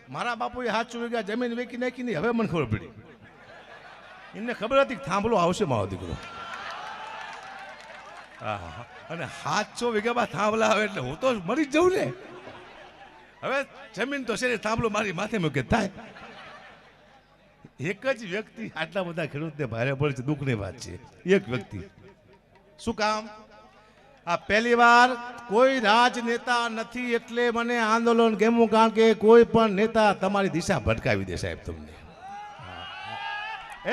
મારા બાપુએ 700 વીઘા જમીન વેચી નાખી નહીં, હવે મને ખબર પડી. એમને ખબર હતી કે થાંભલો આવશે મારો દીકરો. હા, અને 700 વીઘામાં થાંભલા આવે એટલે હું તો મરી જ જઉં ને. હવે જમીન તો છે, થાંભલો મારી માથે મૂકે થાય. એક જ વ્યક્તિ આટલા બધા ખેડૂતને ભારે પડે છે, દુઃખની વાત છે. એક વ્યક્તિ. શું કામ? આ પહેલી વાર કોઈ રાજનેતા નથી એટલે મને આંદોલન કેમું, કારણ કે કોઈ પણ નેતા તમારી દિશા ભટકાવી દે સાહેબ. તમને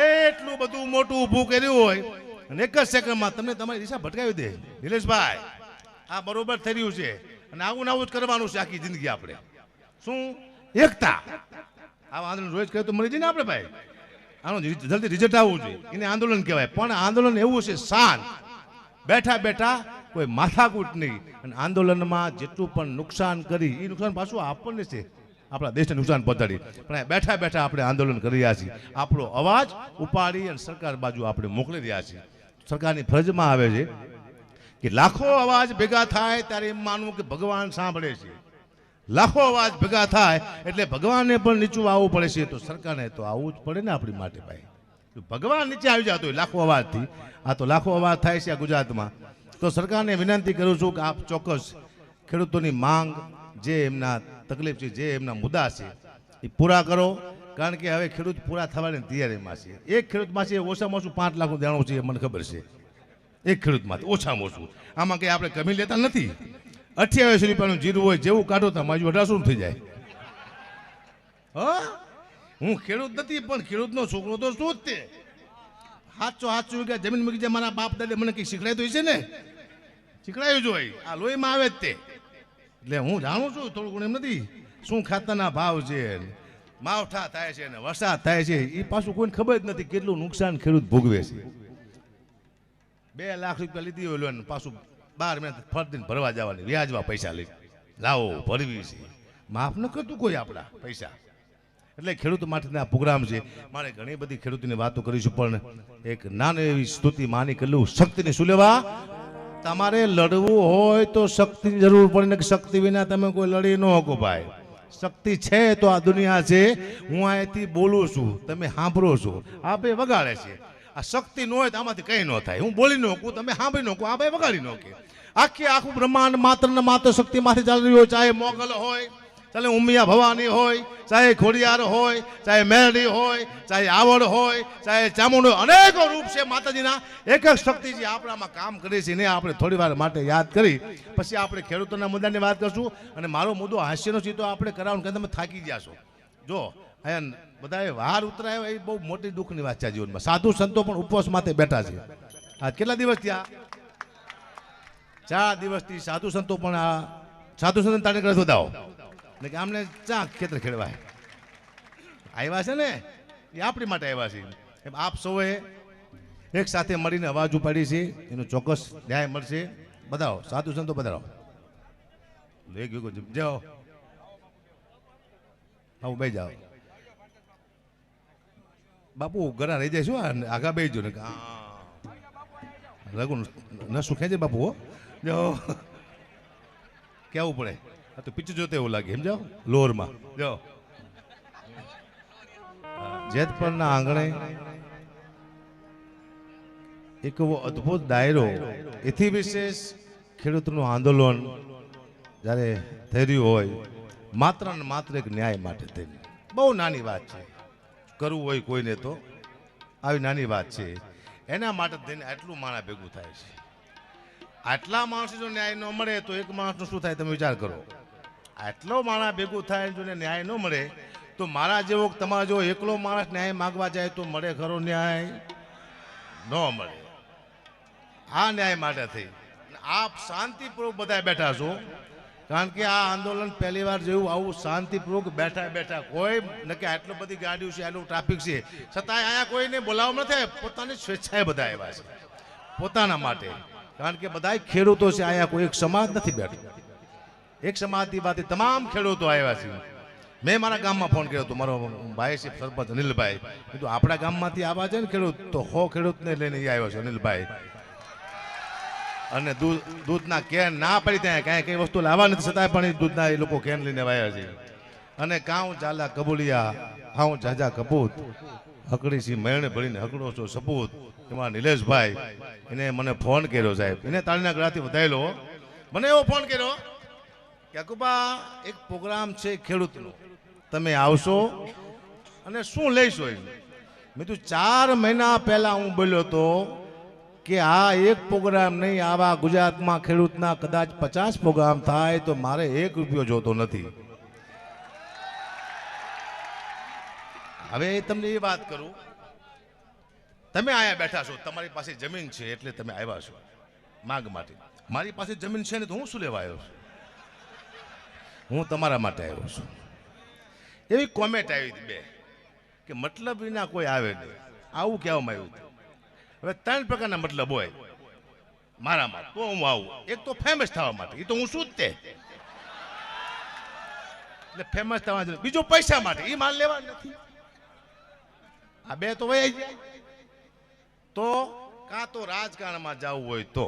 એટલું બધું મોટું ઊભું કર્યું હોય અને એક જ સેકન્ડમાં તમને તમારી દિશા ભટકાવી દે. નિલેશભાઈ, આ બરોબર થઈ રહ્યું છે અને આવું ને આવું જ કરવાનું છે આખી જિંદગી. આપણે શું એકતા, આ આંદોલન રોજ કરે તો મળી જાય ને આપણે ભાઈ. આનું જલ્દી રિઝલ્ટ આવવું જોઈએ, એને આંદોલન કહેવાય. પણ આંદોલન એવું છે શાંત, બેઠા બેઠા, કોઈ માથાકૂટ નહીં. અને આંદોલનમાં જેટલું પણ નુકસાન કરી એ નુકસાન પાછું આપણને છે, આપણા દેશને નુકસાન પહોંચાડી. પણ બેઠા બેઠા આપણે આંદોલન કરી રહ્યા છીએ. આપણો અવાજ ઉપાડી અને સરકાર બાજુ આપણે મોકલી રહ્યા છીએ. સરકારની ફરજમાં આવે છે કે લાખો અવાજ ભેગા થાય ત્યારે એમ માનવું કે ભગવાન સાંભળે છે. લાખો અવાજ ભેગા થાય એટલે ભગવાનને પણ નીચું આવવું પડે છે, તો સરકારને તો આવવું જ પડે ને આપણી માટે ભાઈ. ભગવાન નીચે આવી જતો હોય લાખો અવાજથી. આ તો લાખો અવાજ થાય છે આ ગુજરાતમાં. તો સરકારને વિનંતી કરું છું કે આપ ચોક્કસ ખેડૂતોની માંગ, જે એમના તકલીફ છે, જે એમના મુદ્દા છે એ પૂરા કરો. કારણ કે હવે ખેડૂત પૂરા થવાની તૈયારીમાં છે. એક ખેડૂતમાં છે ઓછામાં ઓછું 5 લાખનું દેણું છે, એ મને ખબર છે. એક ખેડૂતમાં ઓછામાં ઓછું. આમાં કંઈ આપણે કમી લેતા નથી. 28 રૂપિયાનું જીરું હોય, જેવું કાઢો તો મારી 1800 થઈ જાય. હા, હું ખેડૂત નથી પણ ખેડૂતનો છોકરો તો શું જ તે. 700 વીઘા જમીન મૂકી જાય. મારા બાપ દાદા મને કંઈ શીખડાયું તો છે ને, શીખડાયું જોઈએ. આ લોહીમાં આવે જ તે. એટલે હું જાણું છું થોડું ઘણું, એમ નથી. શું ખાતરના ભાવ છે, માવઠા થાય છે ને વરસાદ થાય છે, એ પાછું કોઈને ખબર જ નથી કેટલું નુકસાન ખેડૂત ભોગવે છે. 2 લાખ રૂપિયા લીધી હોય લોન, પાછું 12 મહિના ફરતીને ભરવા જવાની, વ્યાજમાં પૈસા લઈ લાવો ભરવી છે. માફ ન કરતું કોઈ આપણા પૈસા. એટલે ખેડૂત માટેના પ્રોગ્રામ છે. મારે ઘણી બધી ખેડૂતોની વાતો કરીશું, પણ એક નાની એવી સ્તુતિ માની કરું. શક્તિની શું લેવા? તમારે લડવું હોય તો શક્તિની જરૂર પડે ને, શક્તિ વિના તમે કોઈ લડી ન શકો ભાઈ. શક્તિ છે તો આ દુનિયા છે. હું અહીંથી બોલું છું, તમે સાંભળો છો, આ બે વગાડે છે. આ શક્તિ ન હોય તો આમાંથી કંઈ ન થાય. હું બોલી ન શકું, તમે સાંભળી ન શકો, આ બે વગાડી ન શકે. આખું બ્રહ્માંડ માત્ર ને માત્ર શક્તિમાંથી ચાલી રહ્યું હોય. ચાહે મોગલ હોય, ચાહે ઉમિયા ભવાની હોય, ચાહે ખોડિયાર હોય, ચાહે મેરડી હોય, ચાહે આવડ હોય, ચાહે ચામુંડ, અનેકો રૂપ છે માતાજીના. એક એક શક્તિ જે આપણામાં કામ કરે છે ને આપણે થોડી વાર માટે યાદ કરી પછી આપણે ખેડૂતોના મુદ્દાની વાત કરશું. અને મારો મુદ્દો હાસ્યનો છે, તો આપણે કરાવું કે તમે થાકી ગયા છો. જો અહીંયા બધાએ વાર ઉતરાયો એ બહુ મોટી દુઃખની વાત છે જીવનમાં. સાધુ સંતો પણ ઉપવાસ માટે બેઠા છે. આ કેટલા દિવસ થયા? 4 દિવસથી સાધુ સંતો પણ આ સાધુ સંતો તારે કરે શોધાવો એટલે કે આમને ચા ખેતર ખેડવાય આવ્યા છે ને, એ આપણી માટે આવ્યા છે. એમ આપ સૌએ એક સાથે મળીને અવાજ ઉપાડી છે, એનો ચોક્કસ ન્યાય મળશે. બતાવો સાધુ સંતો, બતાવો. જાઓ, આવું બે જાઓ. બાપુ ઘણા રહી જાય શું? આગા બે જો ને રઘુ નસું ખેંચે બાપુ. હો જાઓ, કેવું પડે. આ તો પિક્ચર જોતે એવું લાગે. એમ જાઓ લોરમાં જાઓ. જેતપરના આંગણે એક એવો અદ્ભુત ડાયરો, એથી વિશેષ ખેડૂતનું આંદોલન જ્યારે થઈ રહ્યું હોય, માત્ર ને માત્ર એક ન્યાય માટે થઈને. બહુ નાની વાત છે, કરવું હોય કોઈને તો આવી નાની વાત છે. એના માટે થઈને આટલું માણસ ભેગું થાય છે. આટલા માણસો જો ન્યાય ન મળે તો એક માણસનું શું થાય તમે વિચાર કરો. આટલો માણસ ભેગું થાય જો ન્યાય ન મળે તો મારા જેવો તમારા જેવો એકલો માણસ ન્યાય માગવા જાય તો મળે ખરો ન્યાય? ન મળે. આ ન્યાય માટે થઈ આપ શાંતિપૂર્વક બધા બેઠા છો, કારણ કે આ આંદોલન પહેલી વાર જેવું આવું શાંતિપૂર્વક બેઠા બેઠા, કોઈ નકે આટલી બધી ગાડીઓ છે, આટલું ટ્રાફિક છે, છતાંય અહીંયા કોઈને બોલાવવા નથી. પોતાની સ્વેચ્છાએ બધા આવ્યા છે, પોતાના માટે. કારણ કે બધા ખેડૂતો છે, અહીંયા કોઈ એક સમાજ નથી બેઠો. એક સમાજથી બાદ તમામ ખેડૂતો આવ્યા છે. મેં મારા ગામમાં ફોન કર્યો હતો, મારો ભાઈ છે સરપંચ અનિલભાઈ, કીધું આપણા ગામમાંથી આવા છે ને ખેડૂત, તો 100 ખેડૂતને લઈને આવ્યો છે અનિલભાઈ. અને દૂધના કેન ના પડી ત્યાં કાંઈ કઈ વસ્તુ લાવવા નથી, છતાંય પણ દૂધના એ લોકો કેન લઈને આવ્યા છે. અને કાઉ ચાલા કબૂલિયા હાઉ જાજા કપૂત હકડી સી મેણે ભરીને હકડો છો સપૂત. એમાં નિલેશભાઈ એને મને ફોન કર્યો સાહેબ, એને તાળીના ગળાથી વધાયેલો. મને એવો ફોન કર્યો કે અકુબા એક પ્રોગ્રામ છે ખેડૂતનો, તમે આવશો અને શું લઈશો એમ. મેં તું 4 મહિના પહેલા હું બોલ્યો હતો કે આ એક પ્રોગ્રામ નહીં, આવા ગુજરાતમાં ખેડૂતના કદાચ 50 પ્રોગ્રામ થાય તો મારે 1 રૂપિયો જોતો નથી. હવે તમને એ વાત કરું, તમે અહીંયા બેઠા છો, તમારી પાસે જમીન છે એટલે તમે આવ્યા છો માંગ માટે. મારી પાસે જમીન છે ને તો હું શું લેવા આવ્યો છું? હું તમારા માટે આવ્યો છું. એવી કોમેન્ટ આવી હતી 2 કે મતલબ વિના કોઈ આવે નહીં, આવું કહેવામાં આવ્યું હતું. હવે 3 પ્રકારના મતલબ હોય મારામાં, તો હું આવું. એક તો ફેમસ થવા માટે, એ તો હું શું જ તે, એટલે ફેમસ થવા જોઈએ. બીજો પૈસા માટે, એ માલ લેવા નથી. આ 2 તો વહી જાય. તો કાં તો રાજકારણમાં જવું હોય તો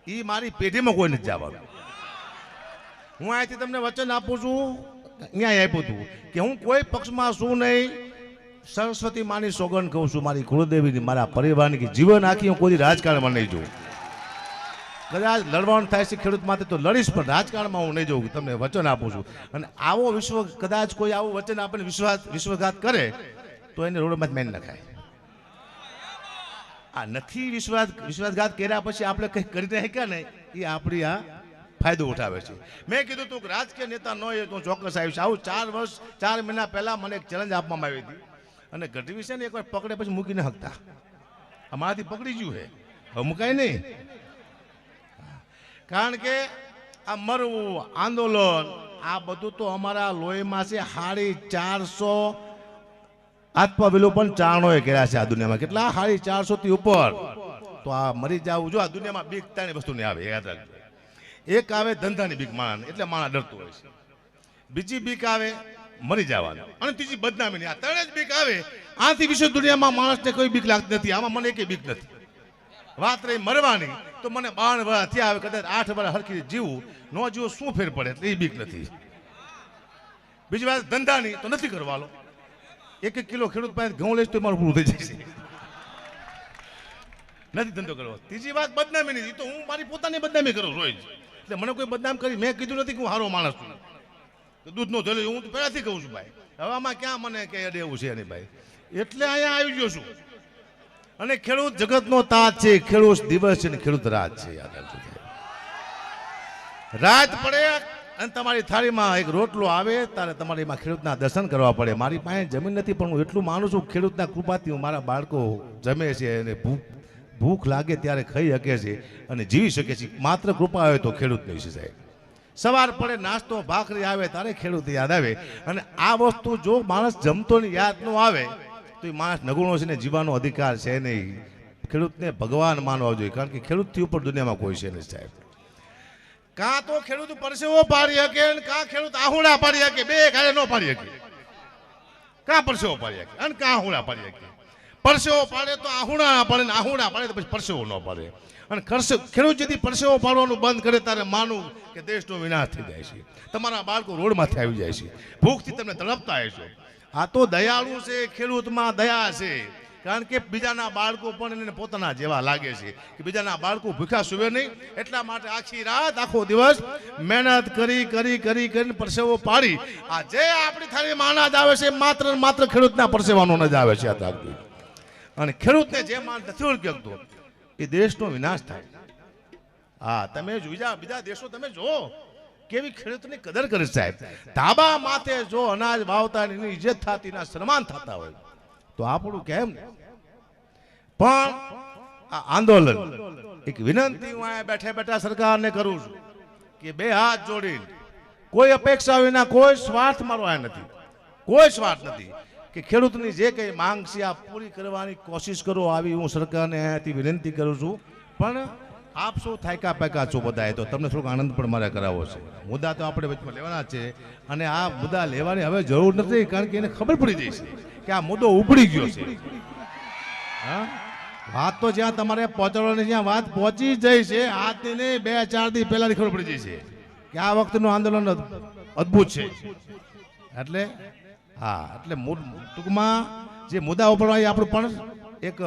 એ મારી પેઢીમાં કોઈ નથી જવાનું. હું અહીંથી તમને વચન આપું છું, અહીંયા આપ્યું હતું કે હું કોઈ પક્ષમાં છું નહીં. સરસ્વતી માની સોગંદ કહું છું, મારી કુળદેવીની, મારા પરિવારની, કે જીવન આખી હું કોઈ રાજકારણમાં નહીં જોઉં. કદાચ લડવાનું થાય છે ખેડૂત માટે તો લડીશ, પણ રાજકારણમાં હું નહીં જોઉં. તમને વચન આપું છું. અને આવો કદાચ કોઈ આવું વચન આપણને વિશ્વાસઘાત કરે તો એને રોડમાં મેન નખાય. આ નથી વિશ્વાસઘાત કર્યા પછી આપણે કંઈ કરી રહ્યા ને, એ આપણી આ ફાયદો ઉઠાવે છે. મેં કીધું તું રાજકીય નેતા ન હોય તો ચોક્કસ આવીશ. આવું 4 મહિના પહેલા મને એક ચેલેન્જ આપવામાં આવી હતી, અને ગઢવી છે ને એકવાર પકડે પછી મૂકી ન શકતા. અમારાથી પકડી ગયું છે, હવે મુકાય નહીં. કારણ કે આ મરવું, આંદોલન, આ બધું તો અમારા લોહીમાં છે. 450 આત્મવિલોપન ચારણોએ કર્યા છે આ દુનિયામાં. કેટલા? 450 થી ઉપર. તો આ મરી જવું, જો આ દુનિયામાં બીક 3 વસ્તુ નહીં આવે, યાદ રાખજો. એક આવે ધંધાની બીક, માણસ એટલે માણસ ડરતો હોય છે. બીજી બીક આવે મરી જવાનું, અને ત્રીજી બદનામીની. આ 3 જ બીક આવે. આથી વિશ્વ દુનિયામાં માણસને કોઈ બીક લાગતી નથી. આમાં મને એકેય બીક નથી. વાત રહી મરવાની, તો મને 52 વર્ષ થયા, આવે કદાચ 8 વર્ષ હરખી જીવું ન જીવું શું ફેર પડે, એટલે એ બીક નથી. બીજી વાત ધંધાની, તો નથી કરવાનો. 1 કિલો ખેડૂત પાસે ઘઉં લઈશ તો મારું પૂરું થઈ જશે, નથી ધંધો કરવો. ત્રીજી વાત બદનામીની, તો હું મારી પોતાની બદનામી કરું રોજ. એટલે મને કોઈ બદનામ કરી, મેં કીધું નથી કે હું સારો માણસ છું, દૂધ નો થયેલો, હું તો પહેલાથી કહું છું ભાઈ. હવે આમાં ક્યાં મને કે અડે એવું છે નહીં ભાઈ. એટલે અહીંયા આવી ગયો છું. અને ખેડૂત જગતનો તાજ છે, ખેડૂત દિવસ છે ને ખેડૂત રાત છે. યાદ રાખજો, રાત પડે અને તમારી થાળીમાં એક રોટલો આવે ત્યારે તમારે એમાં ખેડૂતના દર્શન કરવા પડે. મારી પાસે જમીન નથી, પણ હું એટલું માનું છું ખેડૂતના કૃપાથી મારા બાળકો જમે છે અને ભૂખ લાગે ત્યારે ખાઈ શકે છે અને જીવી શકે છે. માત્ર કૃપા હોય તો ખેડૂતની છે સાહેબ. સવાર પડે નાસ્તો ભાખરી આવે ત્યારે ખેડૂત યાદ આવે. અને આ વસ્તુ જો માણસ જમતો ને યાદ ન આવે તો એ માણસ નગુણો છે ને જીવવાનો અધિકાર છે નહીં. ખેડૂતને ભગવાન માનવા જોઈએ, કારણ કે ખેડૂતથી ઉપર દુનિયામાં કોઈ છે નહીં સાહેબ. કાં તો ખેડૂત પરસેવો પાડી શકે, કાં ખેડૂત આહુડા પાડી શકે, 2 ઘરે ન પાડી શકે. કાં પરસેવો પાડી શકે અને કાં આહુડા પાડી શકે. પરસેવો પાડે તો આહુડા ના પાડે, ને આહુડા પાડે તો પછી પરસેવો ન પાડે. અને ખેડૂત જેથી પરસેવો પાડવાનું બંધ કરે ત્યારે માનું કે દેશનો વિનાશ થઈ જાય છે. તમારા બાળકો રોડમાંથી આવી જાય છે, ભૂખથી તમને તડપતા હશો. આ તો દયાળુ છે, ખેડૂતમાં દયા છે. કારણ કે બીજાના બાળકો પણ એને પોતાના જેવા લાગે છે, કે બીજાના બાળકો ભૂખ્યા સુવે નહીં. એટલા માટે આખી રાત આખો દિવસ મહેનત કરી પરસેવો પાડી આ જે આપણી થાળીમાં અનાજ આવે છે માત્ર ખેડૂતના પરસેવાનો અનાજ આવે છે. અને ખેડૂતને જે માન નથી ઓળખતો એ દેશનો વિનાશ થાય. હા, તમે બીજા દેશો તમે જો કેવી ખેડૂતની કદર કરે સાહેબ. ધાબા માથે જો અનાજ વાવતા એની ઇજ્જત થતી, ના સન્માન થતા હોય તો આપણું કેમ. પણ આ આંદોલન એક વિનંતી હું અહીંયા બેઠા સરકારને કરું છું કે 2 હાથ જોડીને કોઈ અપેક્ષા વિના, કોઈ સ્વાર્થ મારો આ નથી, કોઈ સ્વાર્થ નથી, કે ખેડૂતની જે કંઈ માંગ છે આ પૂરી કરવાની કોશિશ કરો. આવી હું સરકારને અહીંયાથી વિનંતી કરું છું. પણ આપ શું થાયકા પાયકા છો બધાએ, તો તમને થોડોક આનંદ પણ મારે કરાવવો છે. મુદ્દા તો આપણે વચમાં લેવાના છે, અને આ મુદ્દા લેવાની હવે જરૂર નથી, કારણ કે એને ખબર પડી જાય છે કે આ મુદ્દો ઉપડી ગયો છે. હા, વાત તો જ્યાં તમારે પહોંચાડવાની, જ્યાં વાત પહોંચી જાય છે, આજની નહીં 2-4 દી પહેલાની ખબર પડી જાય છે કે આ વખતનું આંદોલન અદ્ભુત છે. એટલે હા, એટલે ટૂંકમાં જે મુદ્દા ઉપર આપણું પણ એક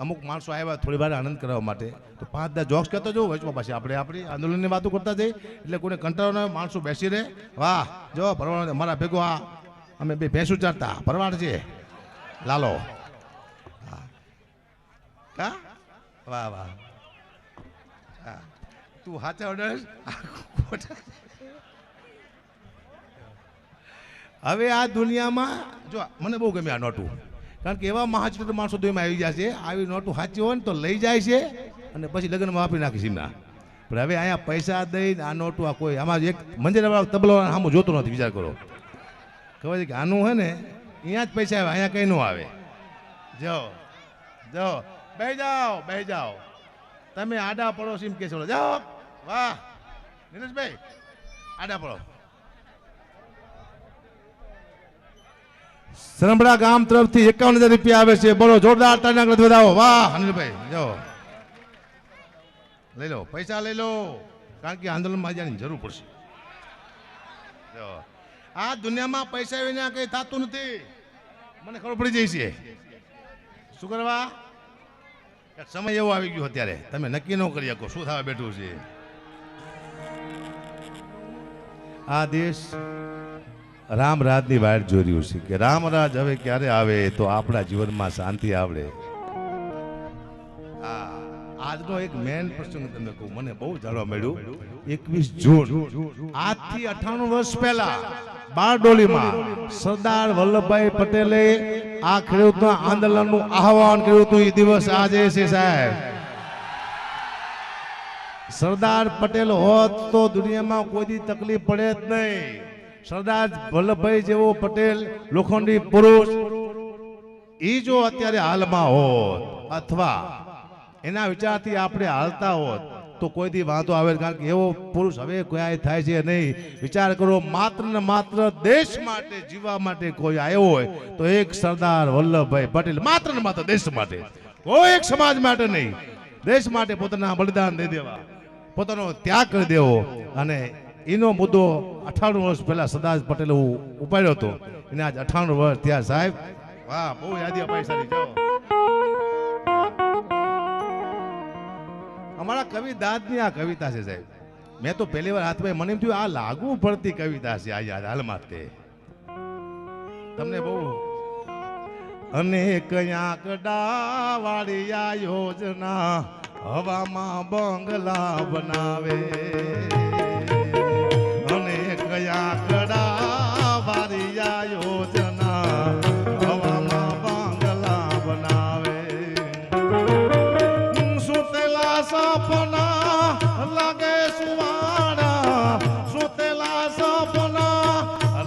અમુક માણસો આવ્યા થોડી વાર આનંદ કરવા માટે, તો 5-10 જોક્સ કહેતો જો વચમાં પાછી આપણે આપણી આંદોલનની વાતો કરતા જઈએ, એટલે કોઈને કંટાળો ન આવે, માણસો બેસી રહે. વાહ, જો ભરવાડ અમારા ભેગો આ અમે બે ભેંસું ચારતા ભરવાડ છે લાલો. હા, વાહ વાહ, હા તું સાચા ઓર્ડર. હવે આ દુનિયામાં જો મને બહુ ગમે આ નોટું, કારણ કે એવા મહાચિત્ર માણસો દુનિયામાં આવી જાય છે, આવી નોટું સાચી હોય ને તો લઈ જાય છે અને પછી લગ્નમાં વાપરી નાખી સીમના. પણ હવે અહીંયા પૈસા દઈને આ નોટું આ કોઈ આમાં એક મંદિરવાળા તબલો સામું જોતો નથી. વિચાર કરો, ખબર છે કે આનું હે ને અહીંયા જ પૈસા આવે, અહીંયા કંઈ ન આવે. જો જો બેહી જાઓ તમે આડા પડો સીમ કે છો. જાઓ, વાહ નીરજભાઈ આડા પડો. સરંબડા ગામ તરફથી 51,000 રૂપિયા આવે છે. બોલો જોરદાર તાળીના ગળે વધાવો. વાહ અનિલભાઈ, જો લઈ લો, પૈસા લઈ લો, કારણ કે આંદોલનમાં જવાની જરૂર પડશે. જો આ દુનિયામાં પૈસા વિના કઈ થતું નથી, મને ખબર પડી જાય છે. શું કરવા? સમય એવો આવી ગયો અત્યારે તમે નક્કી ન કરી શકો શું થવા બેઠું છે. આ દેશ રામ રાજની વાટ જોઈ રહ્યું છે કે રામ રાજ હવે ક્યારે આવે તો આપણા જીવનમાં શાંતિ આવે. આજનો એક મેન પ્રસંગ તમને કહું, મને બહુ જાણવા મળ્યું. 21 જૂન આજથી 98 વર્ષ પહેલા બારડોલીમાં સરદાર વલ્લભભાઈ પટેલે આ ખેડૂતના આંદોલનનું આહવાન કર્યું હતું. એ દિવસ આજે છે સાહેબ. સરદાર પટેલ હોત તો દુનિયામાં કોઈ તકલીફ પડે જ નહીં. સરદાર વલ્લભભાઈ જેવો પટેલ લોખંડી પુરુષ એ જો અત્યારે હાલમાં હોત અથવા એના વિચારથી આપણે હાલતા હોત તો કોઈ દી વાંધો આવે, કારણ કે એવો પુરુષ હવે કોઈ થાય છે નહીં. વિચાર કરો, માત્ર ને માત્ર દેશ માટે જીવવા માટે કોઈ આવ્યો હોય તો એક સરદાર વલ્લભભાઈ પટેલ. માત્ર ને માત્ર દેશ માટે, કોઈ એક સમાજ માટે નહીં, દેશ માટે પોતાના બલિદાન દઈ દેવા, પોતાનો ત્યાગ કરી દેવો. અને એનો મુદ્દો 98 વર્ષ પહેલા સરદાર પટેલે ઉપાડ્યો હતો. એને આજ 98 વર્ષ થયા સાહેબ. વાહ, બહુ યાદી અપાઈ સારી. જાઓ અમારા કવિ દાદની આ કવિતા છે સાહેબ. મેં તો પહેલી વાર હાથમાં મને એમ થયું આ લાગુ પડતી કવિતા છે આ યાદ હાલમાં તે તમને બહુ. અનેક આંકડા વાળી આ યોજના હવામાં બંગલા બનાવે. અનેક આંકડા વાળી આ યોજના હવામાં બંગલા બનાવે. સપના લાગે સુવાડા, સુતેલા સપના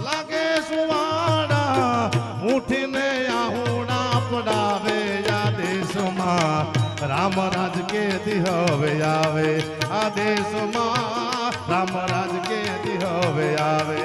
લાગે સુવાડા, ઉઠીને આહુડા પડાવે. આ દેશમાં રામ રાજ કેથી હવે આવે, આ દેશમાં રામ રાજ કેથી હવે આવે.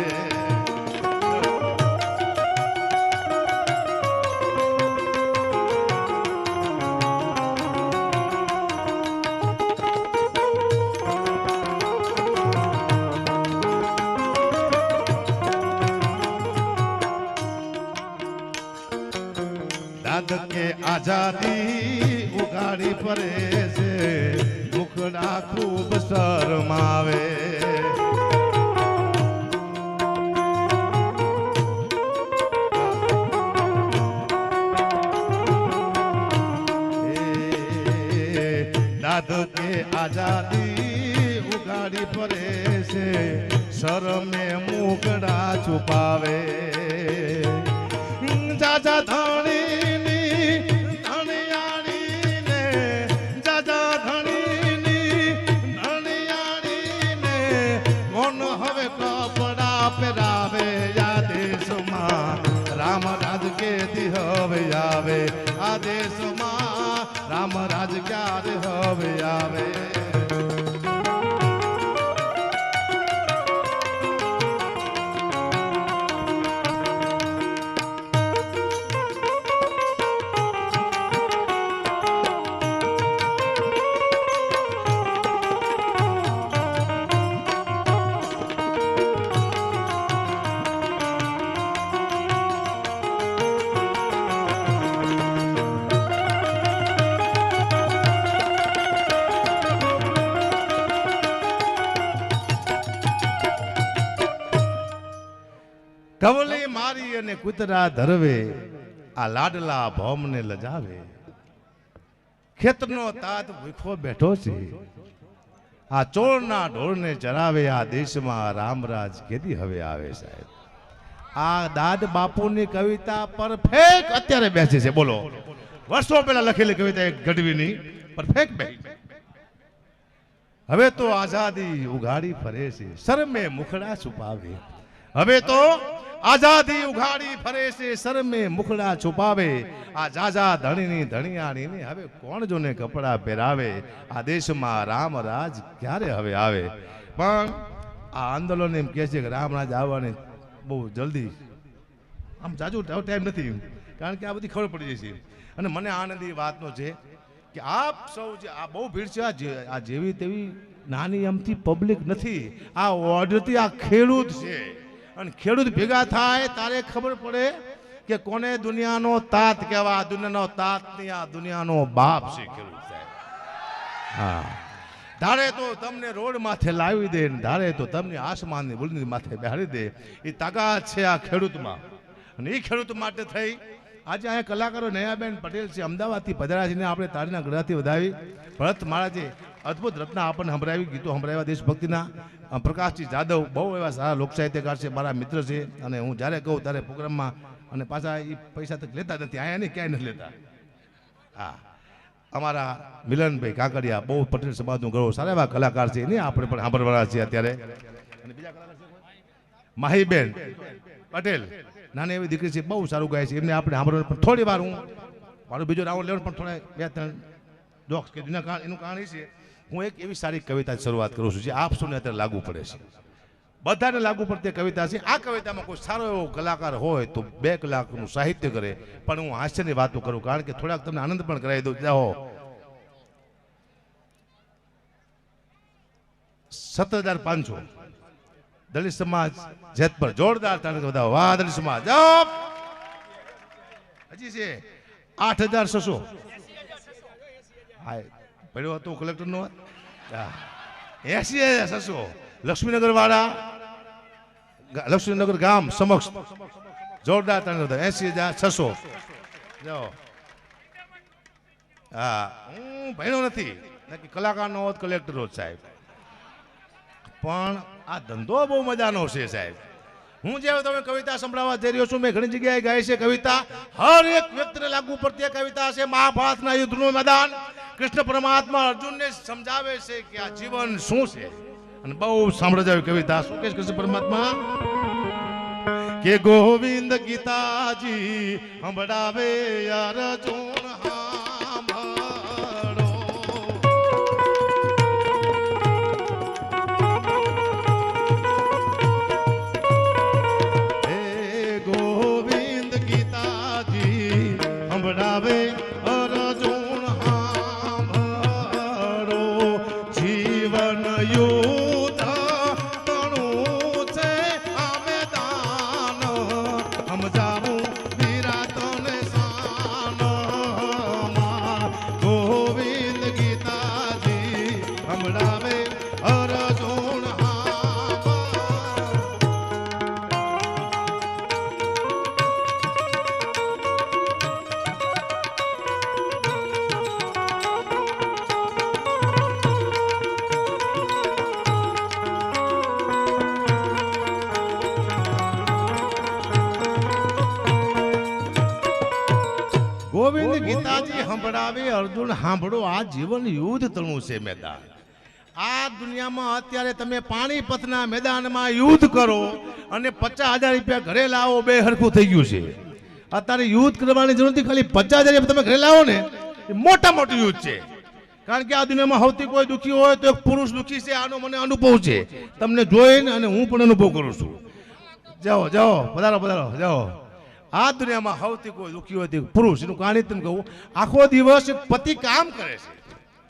કે આઝાદી ઉગાડી પડે છે, મુખડા ખૂબ શરમાવે. દાદ કે આઝાદી ઉગાડી પડે છે, શરમે મુખડા છુપાવે. જાજા ધણી પહેરાવે. આ દેશમાં રામ રાજ કેથી હવે આવે, આ દેશમાં રામ રાજ ક્યારે હવે આવે. કવલી મારી અને કૂતરા ધરવે, આ લાડલા ભોમને લજાવે. ખેતરનો તાત ભૂખો બેઠો છે, આ ચોરના ઢોરને ચરાવે. આ દેશમાં રામરાજ કેદી હવે આવે સાહેબ. આ દાદ બાપુની કવિતા પરફેક્ટ અત્યારે બેસે છે. બોલો, વર્ષો પહેલા લખેલી કવિતા એક ગઢવીની પરફેક્ટ બે. હવે તો આઝાદી ઉઘાડી ફરે છે, શરમે મુખડા છુપાવે. હવે તો આઝાદી ઉઘાડી ફરે છે, શરમે મુખડા છુપાવે. આ જાજા ધણીની ધણિયાણીને હવે કોણ જોને કપડા પહેરાવે. આ દેશમાં રામ રાજ ક્યારે હવે આવે. પણ આ આંદોલન એમ કહે છે કે રામ રાજ આવવાની બહુ જલ્દી, આમ જાજુ ટાઈમ નથી, કારણ કે આ બધી ખબર પડી જશે. અને મને આનંદ એ વાતનો છે કે આપ સૌ જે આ બહુ ભીડ છે, આ જેવી તેવી નાની અમથી પબ્લિક નથી. આ ઓર્ડરથી આ ખેડૂત છે, અને ખેડૂત ભેગા થાય તારે ખબર પડે કે કોને દુનિયાનો તાત કહેવા. દુનિયાનો તાત નહીં, આ દુનિયાનો બાપ છે ખેડૂત સાહેબ. હા, ધારે તો તમને રોડ માથે લાવી દે, ધારે તો તમને આસમાનની બુલંદી માથે બેહાડી દે. એ તાકાત છે આ ખેડૂતમાં. અને એ ખેડૂત માટે થઈ આજે અહીંયા કલાકારો નયાબેન પટેલ છે, અમદાવાદથી પધાર્યા છે ને આપણે તારીના ગળાથી વધાવી. ભરત મહારાજે અદ્ભુત રચના આપણને સંભળાવી, ગીતો સંભળાવ્યા દેશભક્તિના. પ્રકાશજી જાદવ બહુ એવા સારા લોક સાહિત્યકાર છે, મારા મિત્ર છે. અને હું જ્યારે કહું ત્યારે પ્રોગ્રામમાં, અને પાછા એ પૈસા તક લેતા નથી, અહીંયા નહીં ક્યાંય નથી લેતા. હા, અમારા મિલનભાઈ કાકડિયા બહુ પટેલ સમાજનું ગૌરવ, સારા એવા કલાકાર છે, નહીં આપણે પણ સાંભળવાના છીએ અત્યારે. અને બીજા કલાકાર છે માહીબેન પટેલ, નાની એવી દીકરી છે, બહુ સારું ગાય છે, એમને આપણે સાંભળવાનું. પણ થોડી વાર હું મારું બીજો રાઉન્ડ લેવાનું, પણ થોડા 2-3 જોક્સ કે એનું કહાણી છે. હું એક એવી સારી કવિતા શરૂઆત કરું છું જે આપ સૌને અત્યારે લાગુ પડે છે, બધાને લાગુ પડતી કવિતા છે. આ કવિતામાં કોઈ સારો એવો કલાકાર હોય તો 2 કલાકનું સાહિત્ય કરે, પણ હું હાસ્યની વાતો કરું, કારણ કે થોડાક તમને આનંદ પણ કરાવી દઉં. જાઓ, 17,500 દલિત સમાજ જેતપર, જોરદાર તાળી વધાવો. વાહ દલિત સમાજ. હજી છે 8,600. હા, પડ્યો હતો કલેક્ટરનો 80,600. લક્ષ્મીનગર વાળા, લક્ષ્મીનગર ગામ સમક્ષ જોરદાર તાળી વધાવો. 80,600. જાઓ. હા, હું ભણ્યો નથી, કલાકારનો હોત કલેક્ટર હોત સાહેબ. પણ આ ધંધો બહુ મજાનો છે સાહેબ. હું જે તમે કવિતા સંભળાવવા જઈ રહ્યો છું, મેં ઘણી જગ્યાએ ગાઈ છે કવિતા. હર એક વ્યક્તિને લાગુ પડતી કવિતા છે. મહાભારતના યુદ્ધનું મેદાન, કૃષ્ણ પરમાત્મા અર્જુનને સમજાવે છે કે આ જીવન શું છે. અને બહુ સાંભળજાવી કવિતા. શું કહે કૃષ્ણ પરમાત્મા કે ગોવિંદ ગીતાજી સંભળાવે અર્જુન. ગોવિંદ ગીતાજી સંભળાવે અર્જુન સાંભળો. આ જીવન યુદ્ધ તણું છે મેદાન. આ દુનિયામાં અત્યારે તમે પાણીપતના મેદાનમાં યુદ્ધ કરો અને 50,000 રૂપિયા ઘરે લાવો, બે હરખું થઈ ગયું છે. અત્યારે યુદ્ધ કરવાની જરૂર નથી, ખાલી 50,000 રૂપિયા તમે ઘરે લાવો ને, એ મોટા મોટું યુદ્ધ છે. કારણ કે આ દુનિયામાં સૌથી કોઈ દુઃખી હોય તો એક પુરુષ દુઃખી છે. આનો મને અનુભવ છે, તમને જોઈને, અને હું પણ અનુભવ કરું છું. જાઓ જાઓ, પધારો પધારો, જાઓ. આ દુનિયામાં સૌથી કોઈ દુઃખી હોય તે પુરુષ. એનું કહાણી તમે કહું, આખો દિવસ પતિ કામ કરે છે,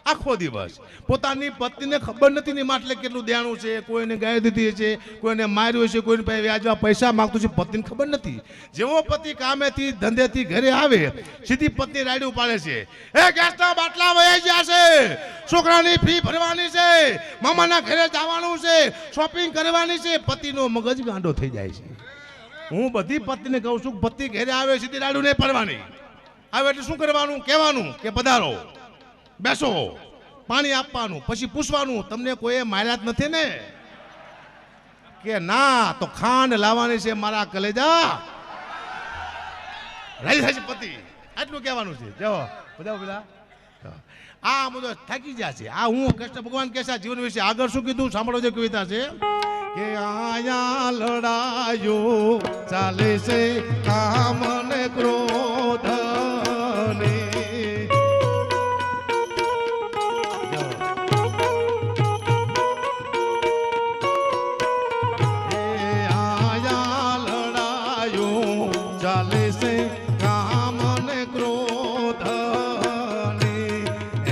આખો દિવસ પોતાની પત્નીને ખબર નથી ને માટલે કેટલું દેણું છે, કોઈને ગાય દીધી છે, કોઈને માર્યું છે, કોઈને પાસે વ્યાજમાં પૈસા માંગતું છે, પત્નીને ખબર નથી. જેવો પતિ કામેથી ધંધેથી ઘરે આવે, સીધી પત્ની રાયડું પાડે છે, એ ગેસના બાટલા વહી ગયા છે, છોકરાની ફી ભરવાની છે, મામાના ઘરે જવાનું છે, શોપિંગ કરવાની છે. પતિનો મગજ ગાંડો થઈ જાય છે. હું બધી પત્નીને કહું છું પતિ ઘરે આવે સીધી રાડું નહીં પડવાની. આવે એટલે શું કરવાનું? કહેવાનું કે પધારો, બેસો, પાણી આપવાનું, પછી પૂછવાનું તમને કોઈ માર્યા જ નથી ને? કે ના, તો ખાંડ લાવવાની છે મારા કલેજા. રાજી થાય છે પતિ, આટલું કહેવાનું છે. જો બધા પેલા આ બધો થાકી ગયા છે. આ હું કૃષ્ણ ભગવાન કે છે જીવન વિશે આગળ શું કીધું સાંભળો. જે કવિતા છે કે આયા લડાયો ચાલે છે કામ ને ક્રોધ ને. આયા લડાયો ચાલે છે કામ ને ક્રોધ ને.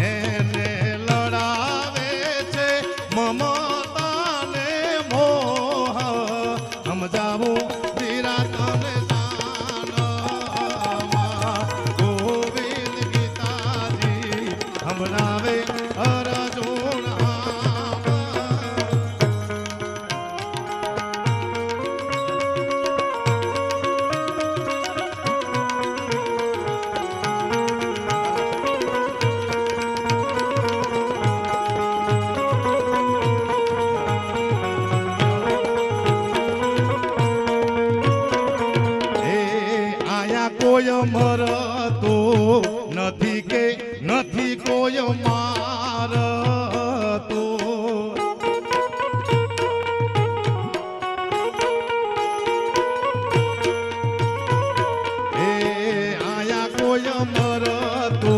એને લડાવે છે મમતા ને મોહ. સમજાવો વિરાટને શાનમાં. ગોવિંદ ગીતાજી સંભળાવે અર્જુન આમ. કોઈ મરતો નથી કે નથી કોઈ મારતો. આયા કોઈ મરતો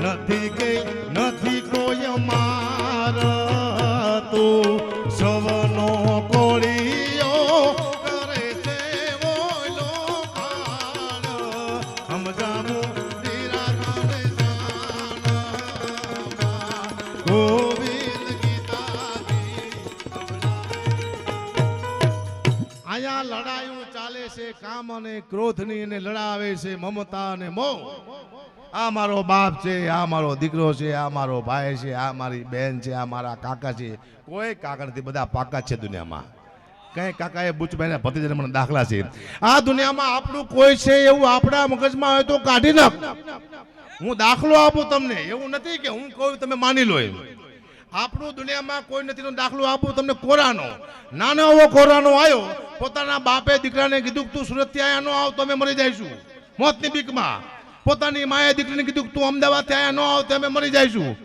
નથી કે નથી કોઈ મારતો. સવનો કોળીઓ કરે છે ઓલો ખાણ. સમજાવું વિરાટને શાનમાં. ગોવિંદ ગીતાજી આયા લડાયું ચાલે છે કામ અને ક્રોધની, અને લડાવે છે મમતા અને મોહ. આ મારો બાપ છે, આ મારો દીકરો છે, આ મારો ભાઈ છે, આ મારી બહેન છે, આ મારા કાકા છે. કોઈ કાકા નથી, બધા પાકા છે દુનિયામાં. કઈ કાકાએ બુચભાઈના ભત્રીજાને મને દાખલા છે. આ દુનિયામાં આપણું કોઈ છે એવું આપણા મગજમાં હોય તો કાઢી નાખ. હું દાખલો આપું તમને, એવું નથી કે હું કહું તમે માની લો. આપણું દુનિયામાં કોઈ નથી. દાખલો આપું તમને કોરાનો. નાનો એવો કોરાનો આવ્યો, પોતાના બાપે દીકરાને કીધું તું સુરતથી આયા ન આવ તો અમે મરી જઈશું મોતની બીકમાં. પોતાની માએ દીકરીને કીધું તું અમદાવાદથી આયા ન આવ તો અમે મરી જઈશું.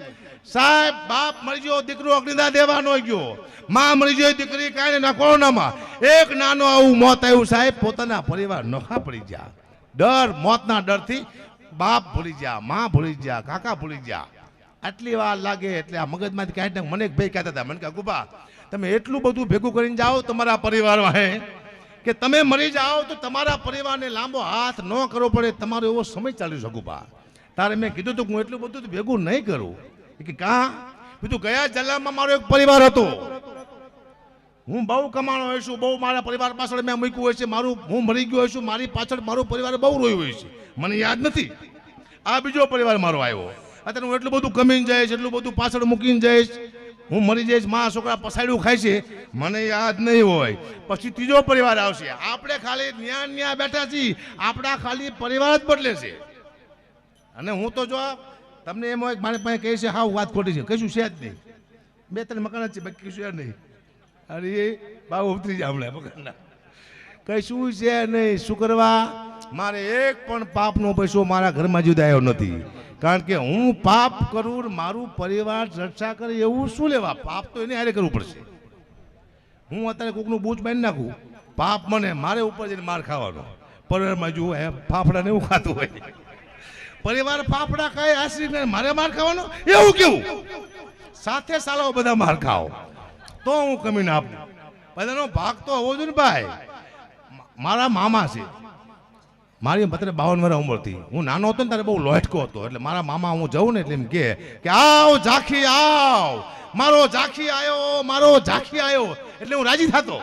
સાહેબ, બાપ મરી ગયો, દીકરો અગ્નિદાહ દેવાનો ગયો, માં મરી ગઈ, દીકરી કાંઈ ના કોરોનામાં. એક નાનો આવું મોત આવ્યું સાહેબ, પોતાના પરિવાર નોખા પડી ગયા. ડર, મોતના ડરથી બાપ ભૂલી ગયા, માં ભૂલી ગયા, કાકા ભૂલી ગયા. આટલી વાર લાગે એટલે આ મગજમાંથી કાંઈ મને એક ભાઈ કહેતા હતા, મને કે ગુબા તમે એટલું બધું ભેગું કરીને જાઓ તમારા પરિવારમાં કે તમે મરી જાઓ તો તમારા પરિવારને લાંબો હાથ ન કરવો પડે. તમારો એવો સમય ચાલી છે ગુબા. તારે મેં કીધું હતું હું એટલું બધું ભેગું નહીં કરું. કે કાં બીજું ગયા જિલ્લામાં મારો એક પરિવાર હતો. હું બહુ કમાણો હોય છું, બહુ મારા પરિવાર પાછળ મેં મૂક્યું હોય છે. મારું હું મરી ગયો છું, મારી પાછળ મારો પરિવાર બહુ રોયું હોય છે. મને યાદ નથી. આ બીજો પરિવાર મારો આવ્યો. અત્યારે હું એટલું બધું કમીને જઈશ, એટલું બધું પાછળ મૂકીને જઈશ, હું મરી જઈશ, મા છોકરા પસાડ્યું ખાય છે, મને યાદ નહીં હોય. પછી ત્રીજો પરિવાર આવશે. આપણે ખાલી ન્યા બેઠા છીએ, આપણા ખાલી પરિવાર જ બદલે છે. અને હું તો જો તમને એમ હોય મારી પાસે કહે છે હા વાત ખોટી છે, કશું છે જ નહીં. 2-3 મકાન જ છે, બાકી કશું છે નહીં. અરે બાબુ ઉતરી જાય હમણાં મકાનના. કશું છે નહીં. શું કરવા? મારે એક પણ પાપનો પૈસો મારા ઘરમાં જુદા આવ્યો નથી. કારણ કે હું પાપ કરું, મારું પરિવાર રક્ષા કરે એવું શું લેવા? પાપ તો એને હારે કરવું પડશે. હું અત્યારે કોકનું બૂચ બાંધી નાખું, પાપ મને મારે ઉપર જઈને માર ખાવાનો. પરિવારમાં જુઓ ફાફડા ને એવું ખાતું હોય. પરિવાર ફાફડા ખાય આશ્રિત મારે માર ખાવાનો એવું કેવું? સાથે સાલાઓ બધા માર ખાઓ તો હું કમીને આપું. બધાનો ભાગ તો હોવો જોઈએ ને ભાઈ. મારા મામા છે, મારી 52 વર્ષ ઉંમર હતી. હું નાનો હતો ને ત્યારે બહુ લોટકો હતો. એટલે મારા મામા હું જઉં ને એટલે એમ કે આવ ઝાંખી આવ, મારો ઝાંખી આવ્યો, મારો ઝાંખી આવ્યો. એટલે હું રાજી થતો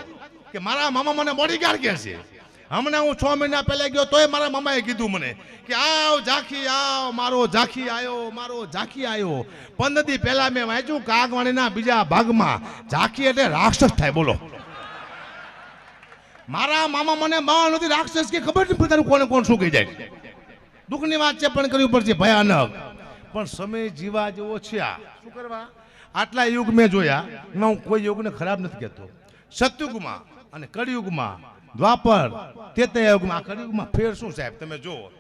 કે મારા મામા મને બોડીગાર્ડ કહે છે. હમણાં હું 6 મહિના પહેલા ગયો તોય મારા મામાએ કીધું મને કે આવ ઝાંખી આવ, મારો ઝાંખી આવ્યો, મારો ઝાંખી આવ્યો. 15 દી પહેલા મેં વાંચ્યું કાગવાણીના બીજા ભાગમાં ઝાંખી એટલે રાક્ષસ થાય. બોલો, મારા મામા મને માં નથી રાક્ષસ કે ખબર નથી પડતા કોને કોણ શું કહી જાય. દુઃખની વાત છે પણ કરવી પડશે ભયાનક. પણ સમય જીવા જેવો છે. આ શું કરવા આટલા યુગ મેં જોયા, એમાં હું કોઈ યુગને ખરાબ નથી કહેતો. સતયુગમાં અને કળિયુગમાં, દ્વાપર, ત્રેતાયુગમાં, યુગમાં, કળિયુગમાં ફેર શું સાહેબ તમે જુઓ.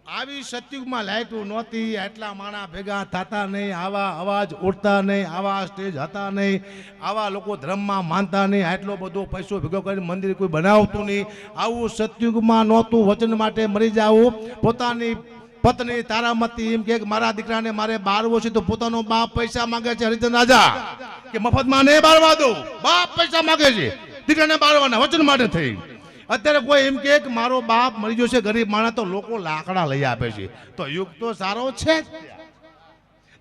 આવી સતયુગમાં લાઇટો નહોતી, આટલા માણા ભેગા થતા નહીં, આવા અવાજ ઉડતા નહીં, આવા સ્ટેજ હતા નહીં, આવા લોકો ધર્મમાં માનતા નહીં, આટલો બધો પૈસો ભેગો કરીને મંદિર કોઈ બનાવતું નહીં. આવું સતયુગમાં નહોતું. વચન માટે મરી જાવું. પોતાની પત્ની તારામતી એમ કે મારા દીકરાને મારે બારવો છે તો પોતાનો બાપ પૈસા માંગે છે. હરિચંદ્ર રાજા કે મફતમાં નહીં બારવા દો, બાપ પૈસા માંગે છે દીકરાને બારવાના વચન માટે થઈ. અત્યારે કોઈ એમ કે મારો બાપ મરી ગયો છે ગરીબ માણસ, તો લોકો લાકડા લઈ આપે છે. તો યુગ તો સારો છે.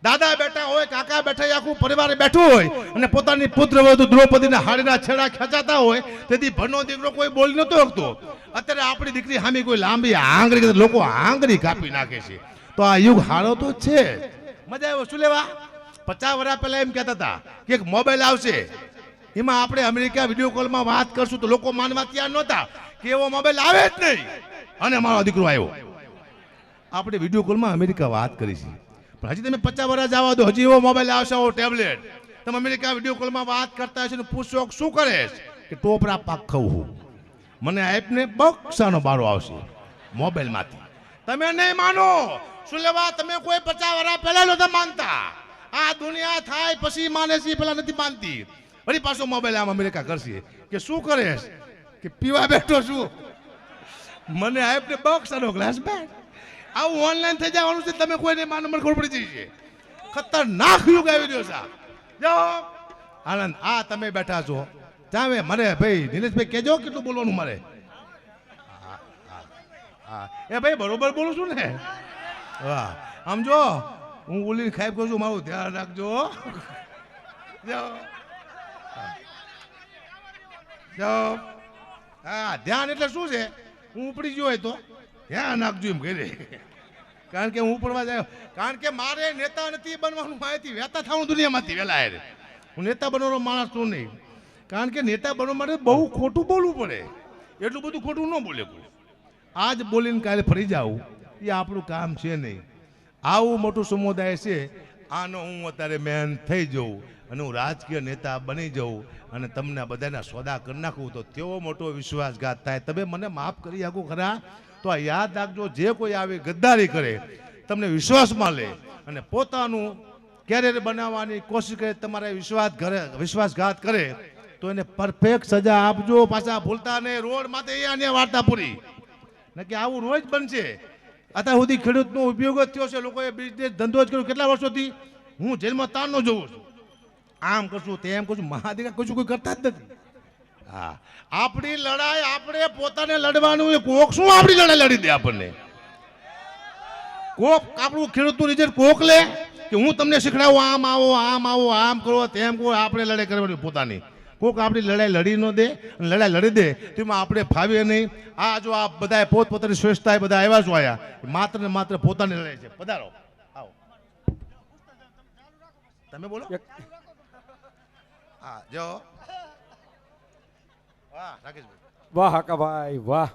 દાદા બેઠા હોય, કાકા બેઠા, આખું પરિવાર બેઠું હોય અને પોતાની પુત્ર વધુ દ્રૌપદીના હાડીના છેડા ખેંચાતા હોય, તેથી ભણનો દીકરો કોઈ બોલી નતો શકતો. અત્યારે આપણી દીકરી સામે કોઈ લાંબી આંગળી, લોકો આંગળી કાપી નાખે છે. તો આ યુગ હારો તો છે. મજા આવે શું લેવા. 50 વર્ષ પહેલા એમ કહેતા હતા કે એક મોબાઈલ આવશે, એમાં આપણે અમેરિકા વિડીયો કોલમાં વાત કરશું, તો લોકો માનવા તૈયાર નહોતા કે એવો મોબાઈલ આવે જ નહીં. અને મારો દીકરો આવ્યો, આપણે વિડીયો કોલમાં અમેરિકા વાત કરી છે. પણ હજી તમે 50 વર્ષ જવા દો, હજી એવો મોબાઈલ આવશે, ટેબ્લેટ. તમે અમેરિકા વિડીયો કોલમાં વાત કરતા હશો ને પૂછશો શું કરે કે ટોપરા પાક ખાવું, મને આપને બક્ષાનો બારો આવશે મોબાઈલમાંથી. તમે નહીં માનો શું લેવા. તમે કોઈ 50 વર્ષ પહેલા નહોતા માનતા. આ દુનિયા થાય પછી માને છે, પેલા નથી માનતી. વળી પાછો મોબાઈલ આમ અમેરિકા કરશે કે શું કરે કે પીવા બેઠો છું, મને આપને બક્ષાનો ગ્લાસ બેઠ. આવું ઓનલાઈન થઈ જવાનું છે. તમે કોઈને માનો મને ખબર પડી જઈ છે. ખતરનાક યુગ આવી રહ્યો છે. જો આનંદ આ તમે બેઠા છો ચાવે મને ભાઈ નિલેશભાઈ કહેજો કેટલું બોલવાનું મારે. એ ભાઈ બરોબર બોલું છું ને. વાહ આમ જો હું બોલીને ખાઈ કરું છું, મારું ધ્યાન રાખજો. હા ધ્યાન એટલે શું છે, હું ઉપડી ગયો હોય તો ધ્યાન રાખજો એમ કહી. કારણ કે હું ઉપડવા જાય, કારણ કે મારે નેતા નથી બનવાનું, માહિતી વહેતા થવાનું દુનિયામાંથી વહેલા. હું નેતા બનવાનો માણસ છું નહીં. કારણ કે નેતા બનવા માટે બહુ ખોટું બોલવું પડે. એટલું બધું ખોટું ન બોલે કોઈ. આજ બોલીને કાલે ફરી જાવું એ આપણું કામ છે નહીં. આવું મોટું સમુદાય છે, આનો હું અત્યારે મેન થઈ જાઉં અને હું રાજકીય નેતા બની જાઉં અને તમને બધાના સોદા કરી નાખું, તો તેવો મોટો વિશ્વાસઘાત થાય. તમે મને માફ કરી આપો ખરા. તો આ યાદ રાખજો, જે કોઈ આવી ગદ્દારી કરે, તમને વિશ્વાસમાં લે અને પોતાનું કેરિયર બનાવવાની કોશિશ કરે, તમારે વિશ્વાસઘાત કરે, તો એને પરફેક્ટ સજા આપજો. પાછા ભૂલતા નહીં. રોડ માટે અહીંયા વાર્તા પૂરી ને કે આવું રોજ બનશે. અત્યાર સુધી ખેડૂતનો ઉપયોગ જ થયો છે. લોકોએ બિઝનેસ ધંધો જ કર્યો કેટલા વર્ષોથી. હું જેલમાં તારનો જોઉં છું. આમ કરશું તેમ કરશું, મહાદિકા કશું કોઈ કરતા જ નથી. હા આપણી લડાઈ આપણે પોતાને લડવાનું. કોક શું આપણી લડાઈ લડી દે આપણને. કોક આપણું ખેડૂતનું રિઝલ્ટ કોક લે કે હું તમને શીખડાવું, આમ આવો આમ આવો, આમ કરો તેમ કરો. આપણે લડાઈ કરવાની પોતાની. કોક આપણી લડાઈ લડી ન દે, લડાઈ લડી દે તેમાં આપણે ફાવીએ નહીં. આ જો આ બધા પોતપોતાની શ્રેષ્ઠતા બધા આવ્યા છો, આયા માત્ર ને માત્ર પોતાની લડાઈ છે. પધારો આવો તમે બોલો. હા જો વાહ રાકેશભાઈ, વાહ કાકાભાઈ વાહ.